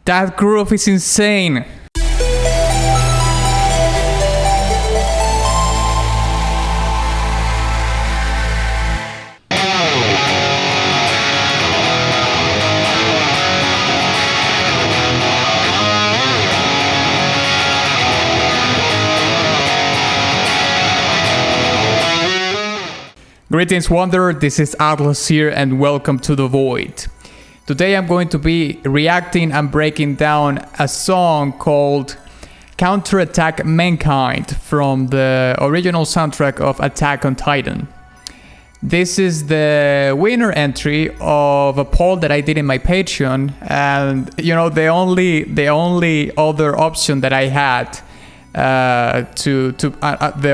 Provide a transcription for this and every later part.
That groove is insane. Greetings Wanderer, this is Atlas here and welcome to the Void. Today I'm going to be reacting and breaking down a song called Counterattack Mankind from the original soundtrack of Attack on Titan. This is the winner entry of a poll that I did in my Patreon, and you know, the only other option that I had the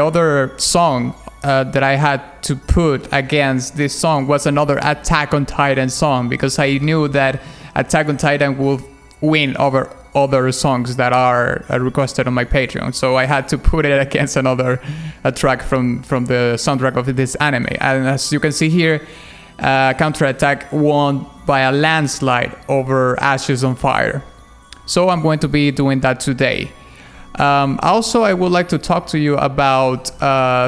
other song that I had to put against this song was another Attack on Titan song, because I knew that Attack on Titan will win over other songs that are requested on my Patreon. So I had to put it against another track from the soundtrack of this anime. And as you can see here, Counterattack won by a landslide over Ashes on Fire. So I'm going to be doing that today. Also, I would like to talk to you about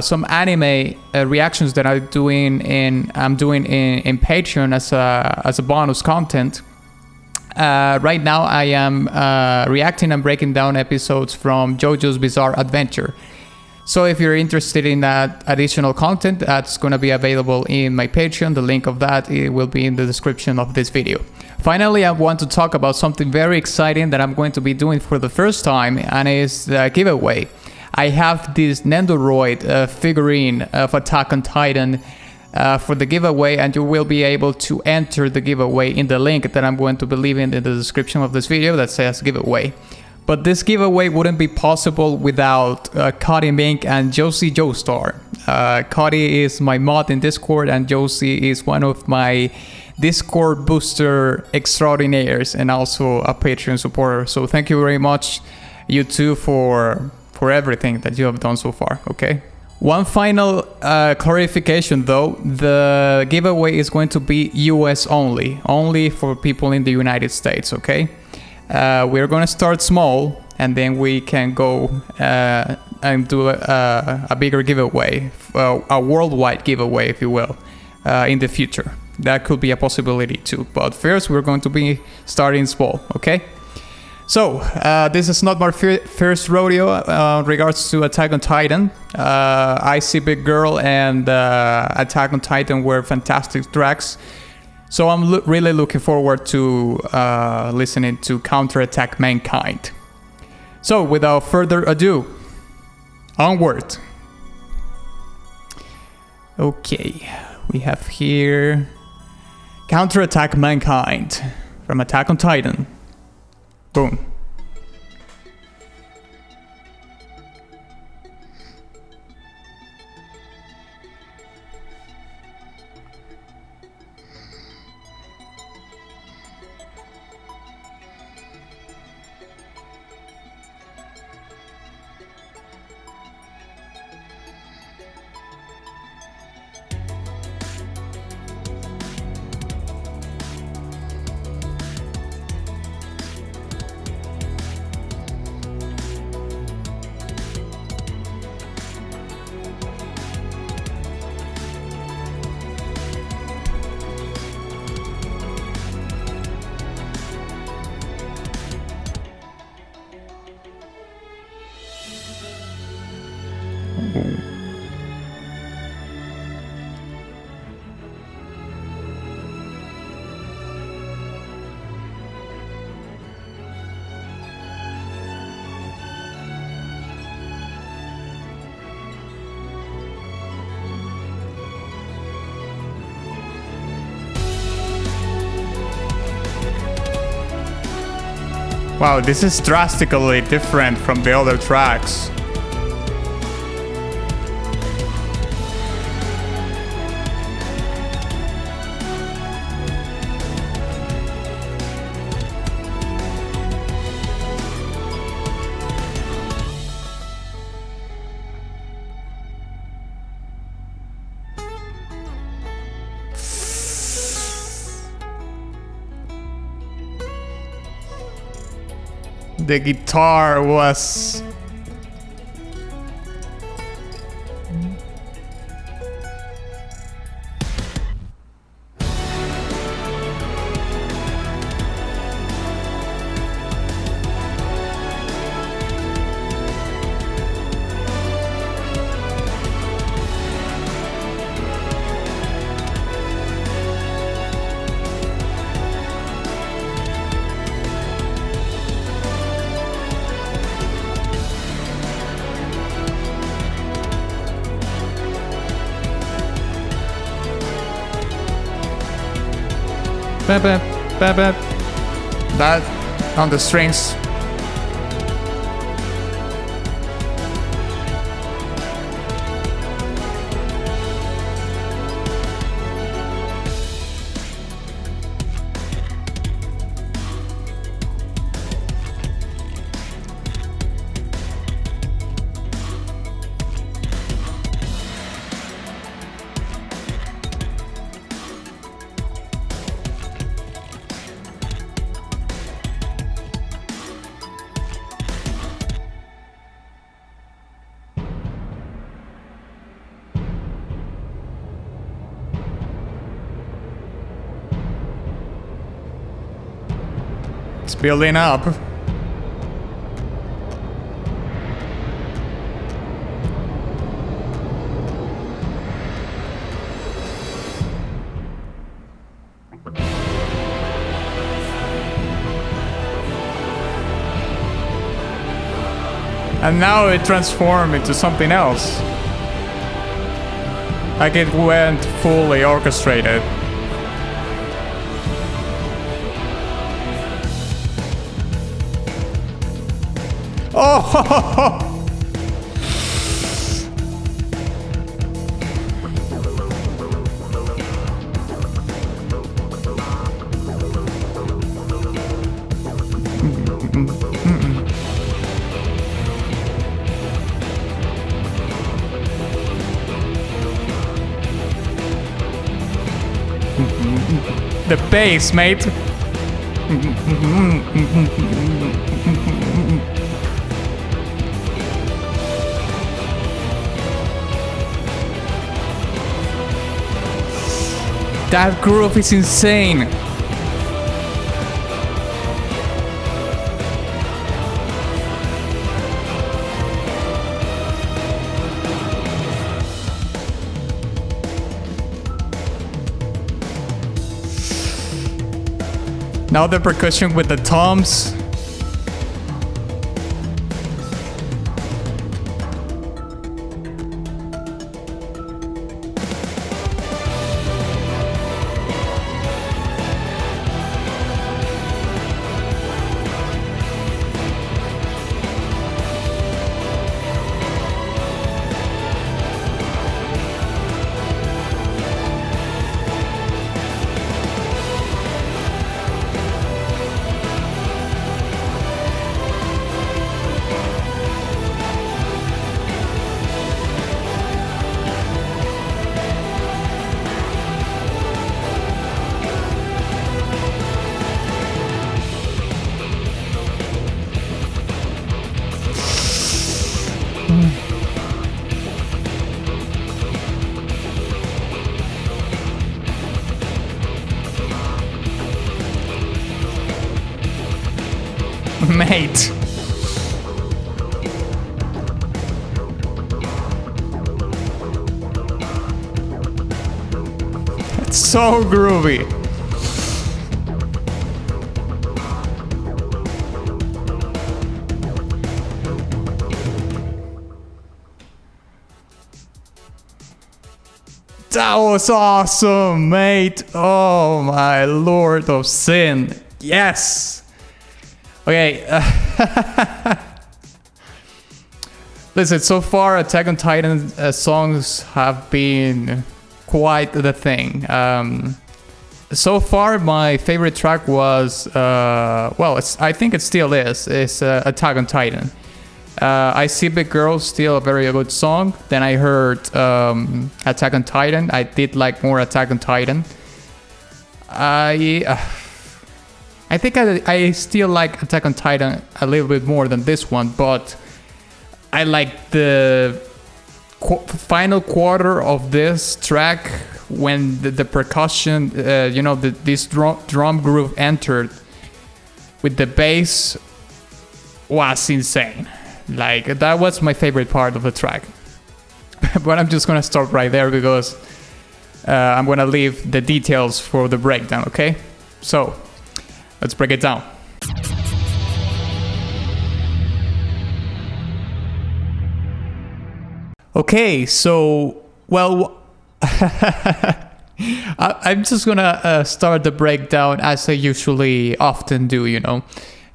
some anime reactions that I'm doing in Patreon as a bonus content. Right now, I am reacting and breaking down episodes from JoJo's Bizarre Adventure. So if you're interested in that additional content, that's going to be available in my Patreon. The link of that will be in the description of this video. Finally, I want to talk about something very exciting that I'm going to be doing for the first time, and it's the giveaway. I have this Nendoroid figurine of Attack on Titan for the giveaway, and you will be able to enter the giveaway in the link that I'm going to be leaving in the description of this video that says giveaway. But this giveaway wouldn't be possible without Cody Mink and Josie Joestar. Cody is my mod in Discord, and Josie is one of my Discord booster extraordinaires and also a Patreon supporter. So thank you very much, you two, for everything that you have done so far, okay? One final clarification though, the giveaway is going to be US only for people in the United States, okay? We're gonna start small, and then we can go and do a bigger giveaway, a worldwide giveaway, if you will, in the future. That could be a possibility too, but first we're going to be starting small, okay? So, this is not my first rodeo in regards to Attack on Titan. YouSeeBIGGIRL and Attack on Titan were fantastic tracks. So I'm really looking forward to listening to Counterattack Mankind. So without further ado, onward. Okay, we have here Counterattack Mankind from Attack on Titan. Boom. Wow, this is drastically different from the other tracks. The guitar was... That on the strings. It's building up. And now it transformed into something else. Like it went fully orchestrated. Oh! The bass, mate. That groove is insane. Now the percussion with the toms. Mate. It's so groovy. That was awesome, mate. Oh my lord of sin. Yes. Okay. Listen, so far Attack on Titan songs have been quite the thing. So far my favorite track was, well, I think it still is Attack on Titan. I See Big Girl, still a very good song. Then I heard Attack on Titan. I did like more Attack on Titan. I think I still like Attack on Titan a little bit more than this one, but I like the final quarter of this track when the percussion, this drum groove entered with the bass was insane. Like, that was my favorite part of the track. But I'm just gonna stop right there because I'm gonna leave the details for the breakdown, okay? So, let's break it down. Okay, so, well, I'm just gonna start the breakdown as I usually often do, you know.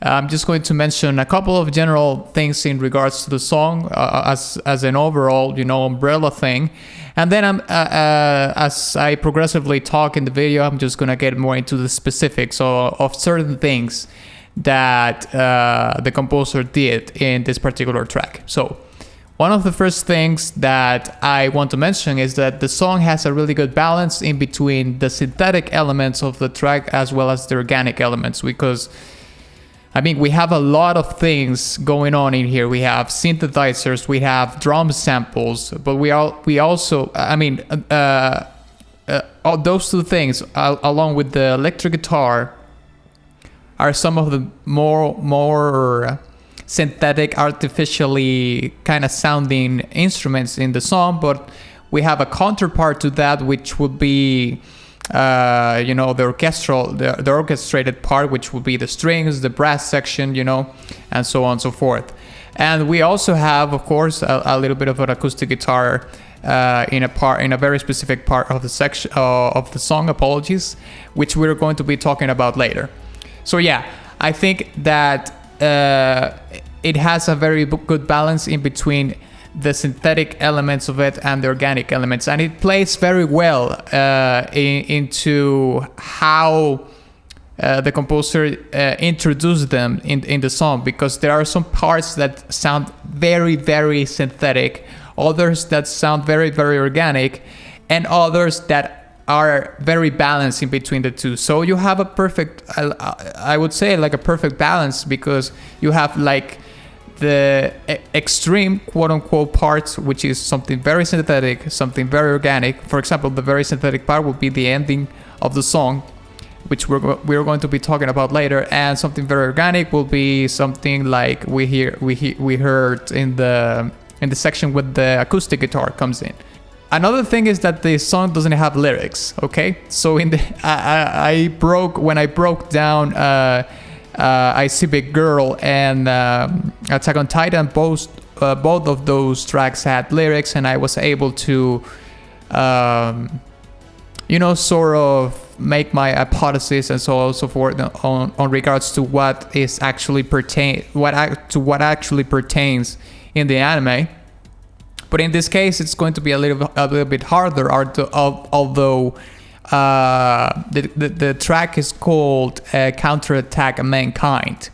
I'm just going to mention a couple of general things in regards to the song as an overall, you know, umbrella thing. And then as I progressively talk in the video, I'm just gonna get more into the specifics of certain things that the composer did in this particular track. So, one of the first things that I want to mention is that the song has a really good balance in between the synthetic elements of the track as well as the organic elements, because I mean, we have a lot of things going on in here. We have synthesizers, we have drum samples, but we also, I mean, all those two things, along with the electric guitar, are some of the more synthetic, artificially kind of sounding instruments in the song. But we have a counterpart to that, which would be the orchestrated part, which would be the strings, the brass section, you know, and so on and so forth. And we also have, of course, a little bit of an acoustic guitar in a very specific part of the section of the song, apologies, which we're going to be talking about later. So yeah, I think that it has a very good balance in between the synthetic elements of it and the organic elements, and it plays very well into how the composer introduced them in the song, because there are some parts that sound very, very synthetic, others that sound very, very organic, and others that are very balanced in between the two. So you have a perfect, I would say, like a perfect balance, because you have like the extreme quote-unquote parts, which is something very synthetic, something very organic. For example, the very synthetic part would be the ending of the song, which we're going to be talking about later, and something very organic will be something like we heard in the section with the acoustic guitar comes in. Another thing is that the song doesn't have lyrics. Okay, so when I broke down YouSeeBIGGIRL and Attack on Titan, both of those tracks had lyrics, and I was able to sort of make my hypothesis and so on and so forth on regards to what actually pertains in the anime. But in this case, it's going to be a little bit harder, although the track is called Counterattack Mankind.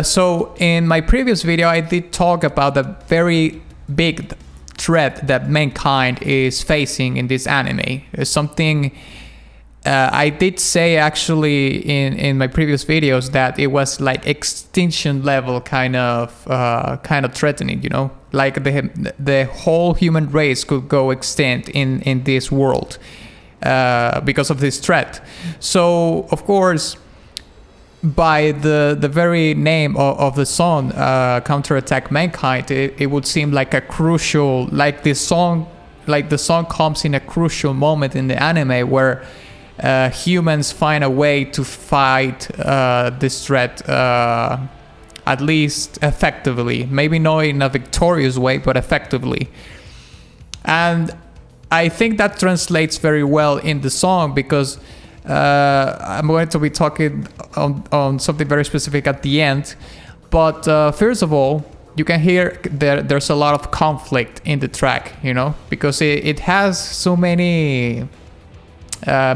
So in my previous video, I did talk about the very big threat that mankind is facing in this anime. It's something I did say actually in my previous videos that it was like extinction level kind of threatening, you know, like the whole human race could go extinct in this world because of this threat. So of course, by the very name of the song, Counterattack Mankind, it would seem like a crucial, like the song comes in a crucial moment in the anime where humans find a way to fight this threat, at least effectively, maybe not in a victorious way, but effectively. And I think that translates very well in the song, because I'm going to be talking on something very specific at the end. But first of all, you can hear there's a lot of conflict in the track, you know, because it has so many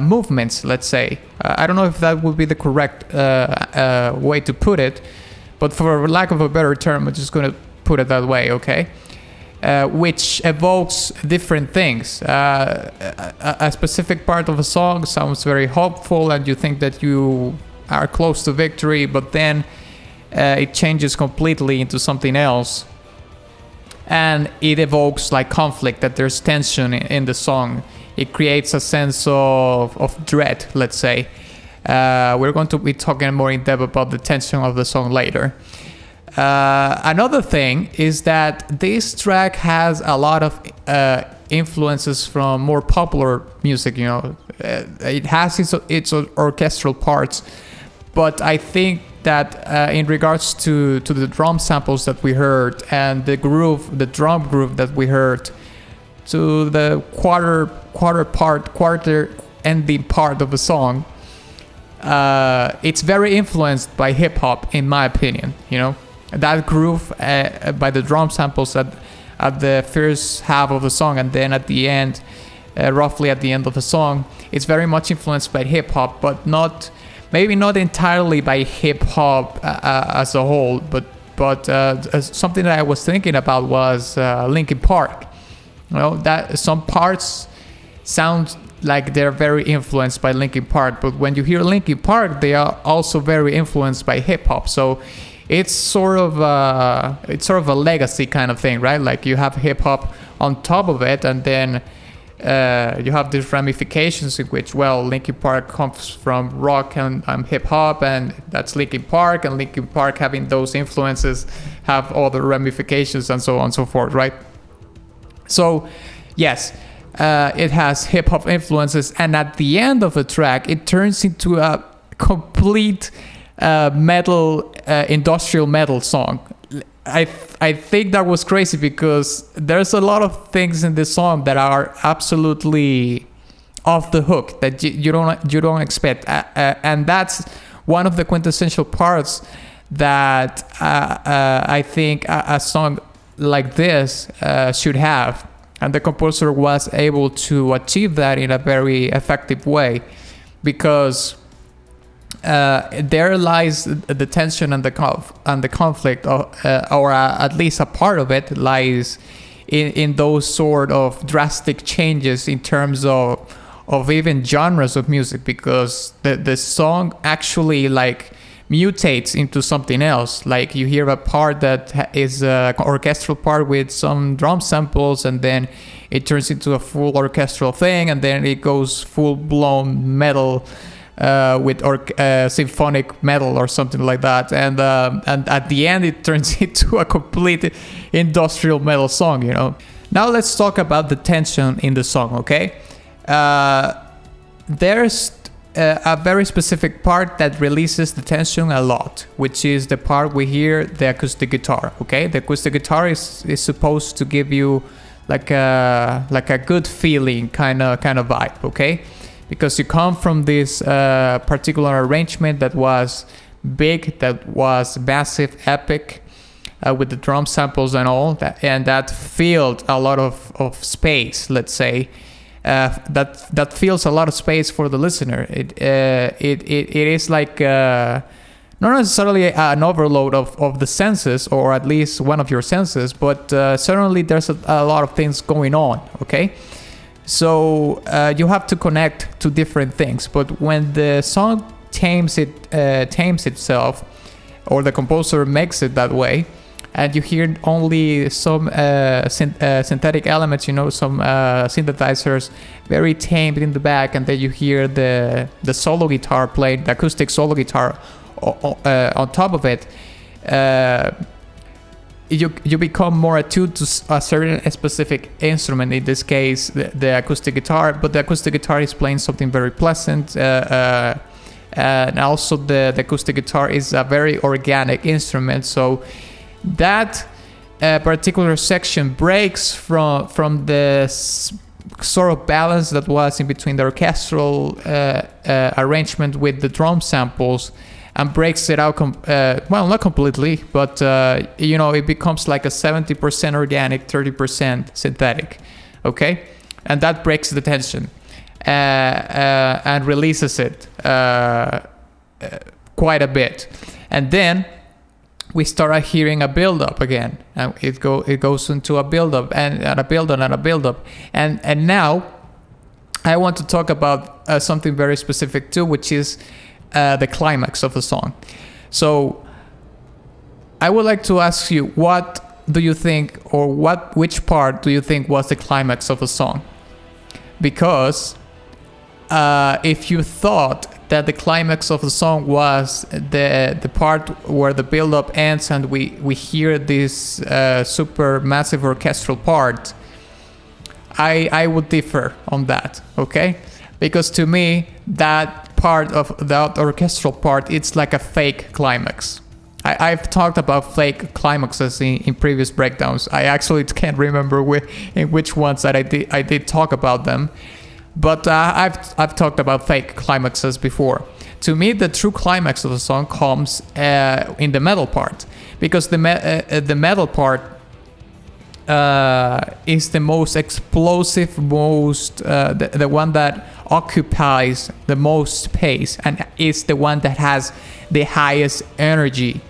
movements, let's say. I don't know if that would be the correct way to put it, but for lack of a better term, I'm just going to put it that way, okay? Which evokes different things. A specific part of a song sounds very hopeful, and you think that you are close to victory, but then it changes completely into something else, and it evokes like conflict, that there's tension in the song. It creates a sense of dread, let's say. We're going to be talking more in depth about the tension of the song later. Another thing is that this track has a lot of influences from more popular music. It has its orchestral parts, but I think that in regards to the drum samples that we heard and the drum groove that we heard, to the quarter ending part of the song, it's very influenced by hip hop, in my opinion. That groove by the drum samples at the first half of the song, and then at the end, roughly at the end of the song, it's very much influenced by hip hop, but maybe not entirely by hip hop as a whole. But something that I was thinking about was Linkin Park. That some parts sound like they're very influenced by Linkin Park, but when you hear Linkin Park, they are also very influenced by hip hop. So it's sort of a legacy kind of thing, right? Like you have hip hop on top of it, and then you have these ramifications in which, well, Linkin Park comes from rock and hip hop, and that's Linkin Park, and Linkin Park having those influences have other ramifications, and so on and so forth, right? So yes, it has hip hop influences, and at the end of the track, it turns into a complete metal, industrial metal song. I think that was crazy, because there's a lot of things in this song that are absolutely off the hook that you don't expect, and that's one of the quintessential parts that I think a song like this should have, and the composer was able to achieve that in a very effective way, because there lies the tension and the conflict, or at least a part of it lies in those sort of drastic changes in terms of even genres of music, because the song actually like mutates into something else. Like you hear a part that is an orchestral part with some drum samples, and then it turns into a full orchestral thing, and then it goes full-blown metal with symphonic metal or something like that, and at the end it turns into a complete industrial metal song. Now let's talk about the tension in the song, okay? There's a very specific part that releases the tension a lot, which is the part we hear the acoustic guitar, okay? The acoustic guitar is supposed to give you like a good feeling kind of vibe, okay? Because you come from this particular arrangement that was big, that was massive, epic, with the drum samples and all that, and that filled a lot of space, let's say. That fills a lot of space for the listener. It is like not necessarily an overload of the senses, or at least one of your senses, but certainly there's a lot of things going on, okay? So you have to connect to different things, but when the song tames itself, or the composer makes it that way, and you hear only some synthetic elements, some synthesizers very tamed in the back, and then you hear the solo guitar played, the acoustic solo guitar on top of it, you become more attuned to a certain specific instrument, in this case the acoustic guitar, but the acoustic guitar is playing something very pleasant, and also the acoustic guitar is a very organic instrument, so that particular section breaks from the sort of balance that was in between the orchestral arrangement with the drum samples, and breaks it out, well, not completely, but it becomes like a 70% organic, 30% synthetic, okay? And that breaks the tension and releases it quite a bit. And then we start hearing a build-up again, and it goes into a build-up and a build-up and a build-up, and now I want to talk about something very specific too, which is the climax of a song. So I would like to ask you, what do you think, or which part do you think was the climax of a song? Because if you thought that the climax of the song was the part where the build-up ends and we hear this super massive orchestral part, I would differ on that, okay? Because to me, that part of that orchestral part, it's like a fake climax. I've talked about fake climaxes in previous breakdowns. I actually can't remember in which ones that I did talk about them, but I've talked about fake climaxes before. To me, the true climax of a song comes in the metal part, because the metal part is the most explosive, the one that occupies the most space, and is the one that has the highest energy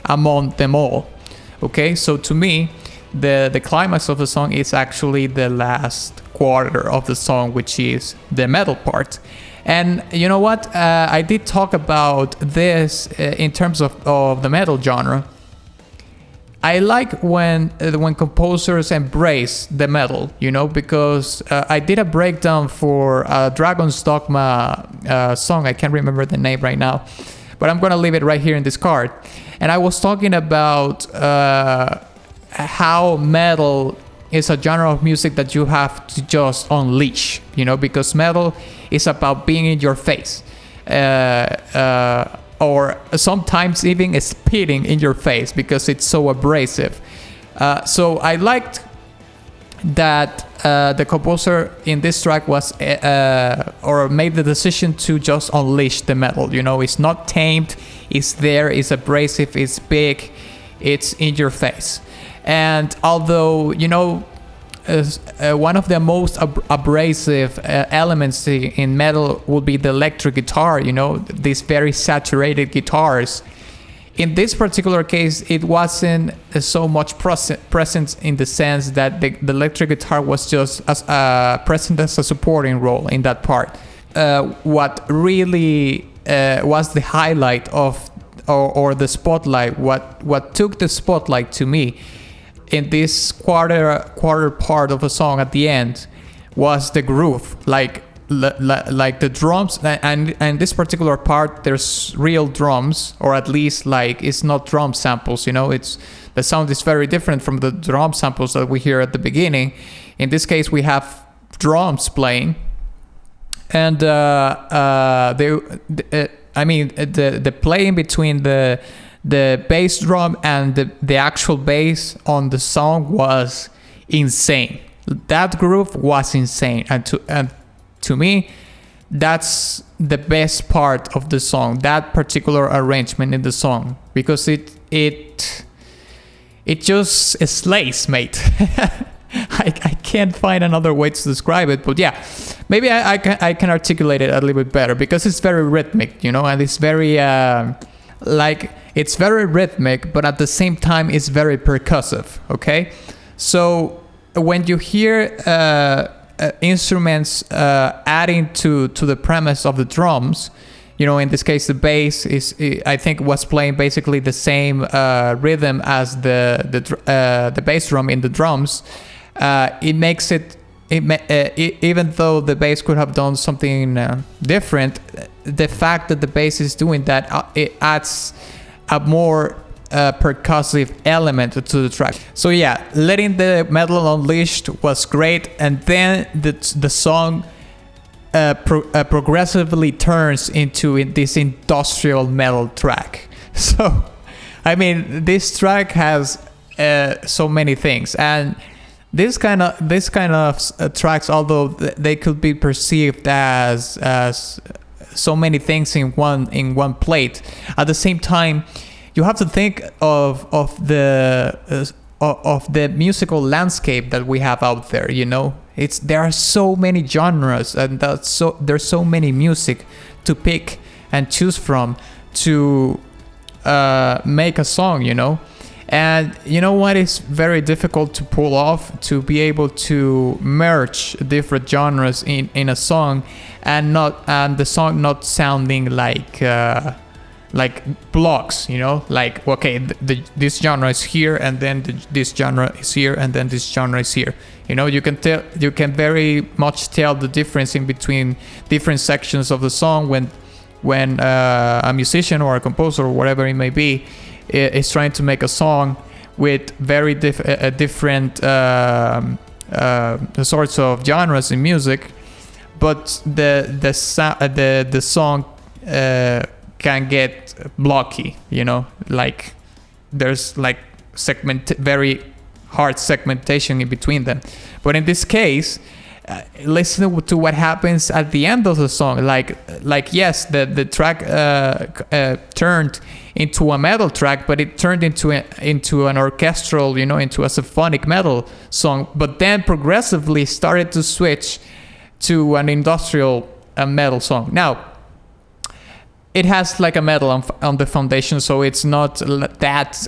among them all. Okay, so to me, the climax of the song is actually the last quarter of the song, which is the metal part. And you know what? I did talk about this in terms of the metal genre. I like when composers embrace the metal, you know, because I did a breakdown for Dragon's Dogma song. I can't remember the name right now, but I'm gonna leave it right here in this card. And I was talking about how metal is a genre of music that you have to just unleash, you know, because metal is about being in your face, or sometimes even spitting in your face because it's so abrasive. So I liked that the composer in this track was or made the decision to just unleash the metal. You know, it's not tamed, it's there, it's abrasive, it's big, it's in your face. And although, you know, one of the most abrasive elements in metal would be the electric guitar, you know, these very saturated guitars. In this particular case, it wasn't so much present in the sense that the electric guitar was just present as a supporting role in that part. What really was the highlight of, or the spotlight, what took the spotlight to me in this quarter part of a song at the end was the groove, like the drums, and this particular part there's real drums, or at least like it's not drum samples, you know, it's the sound is very different from the drum samples that we hear at the beginning. In this case we have drums playing, and the playing between the bass drum and the actual bass on the song was insane. That groove was insane, and to me, that's the best part of the song, that particular arrangement in the song, because it just slays, mate. I can't find another way to describe it, but yeah, maybe I can articulate it a little bit better, because it's very rhythmic, you know, and it's very it's very rhythmic, but at the same time it's very percussive. Okay, so when you hear instruments adding to the premise of the drums, you know, in this case the bass is, I think, was playing basically the same rhythm as the bass drum in the drums. It makes it even though the bass could have done something different, the fact that the bass is doing that, it adds a more percussive element to the track. So yeah, letting the metal unleashed was great, and then the song progressively turns into this industrial metal track. So I mean, this track has so many things, and this kind of tracks, although they could be perceived as so many things in one plate, at the same time you have to think of the musical landscape that we have out there. You know, there are so many genres, and there's so many music to pick and choose from to make a song. You know, And you know what is very difficult to pull off? To be able to merge different genres in a song, and the song not sounding like blocks, you know, like, okay, this genre is here, and then this genre is here, and then this genre is here. You know, you can very much tell the difference in between different sections of the song when a musician or a composer or whatever it may be is trying to make a song with very different sorts of genres in music, but the song can get blocky, you know, like there's like very hard segmentation in between them. But in this case, listen to what happens at the end of the song. Like yes, the track turned into a metal track, but it turned into an orchestral, you know, into a symphonic metal song, but then progressively started to switch to an industrial metal song. Now, it has like a metal on the foundation, so it's not that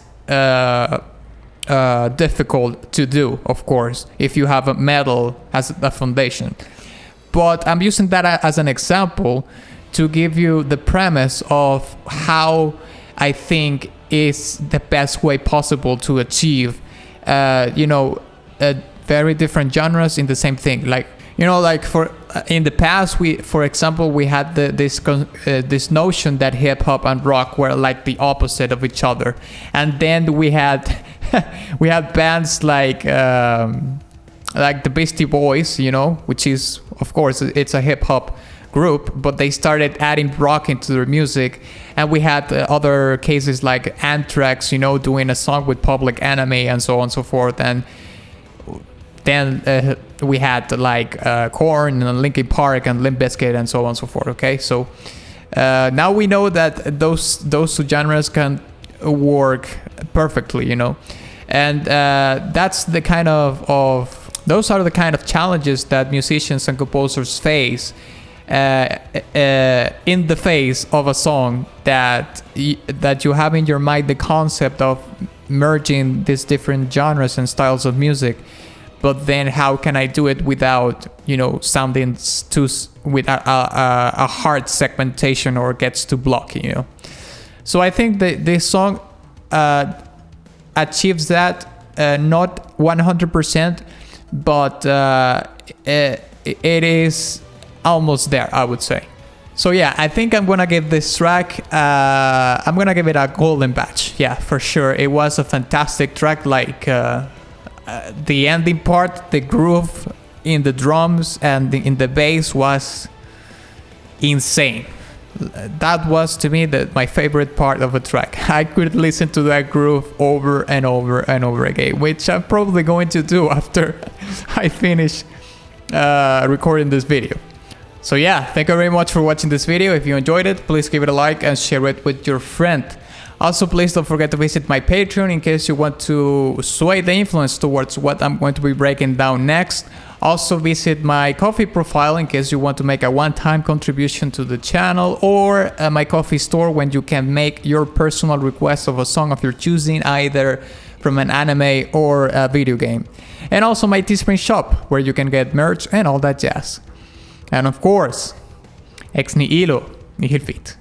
difficult to do, of course, if you have a metal as a foundation. But I'm using that as an example to give you the premise of how I think is the best way possible to achieve, very different genres in the same thing. Like, you know, like in the past, for example, we had this notion that hip hop and rock were like the opposite of each other, and then we had bands like the Beastie Boys, you know, which is, of course, it's a hip hop group, but they started adding rock into their music. And we had other cases like Anthrax, you know, doing a song with Public Enemy and so on and so forth. And then we had like Korn and Linkin Park and Limp Bizkit and so on and so forth. Okay, so now we know that those two genres can work perfectly, you know, and that's the kind those are the kind of challenges that musicians and composers face in the face of a song that you have in your mind, the concept of merging these different genres and styles of music. But then how can I do it without, you know, sounding with a hard segmentation or gets too blocky, you know? So I think that this song achieves that, not 100%, but it is almost there, I would say. So yeah, I think I'm gonna give this track, I'm gonna give it a golden badge. Yeah, for sure. It was a fantastic track. Like the ending part, the groove in the drums and in the bass was insane. That was, to me, my favorite part of a track. I could listen to that groove over and over and over again, which I'm probably going to do after I finish recording this video. So yeah, thank you very much for watching this video. If you enjoyed it, please give it a like and share it with your friend. Also, please don't forget to visit my Patreon in case you want to sway the influence towards what I'm going to be breaking down next. Also, visit my Ko-fi profile in case you want to make a one-time contribution to the channel, or my Ko-fi store when you can make your personal request of a song of your choosing, either from an anime or a video game. And also my Teespring shop, where you can get merch and all that jazz. And of course, ex nihilo nihil fit.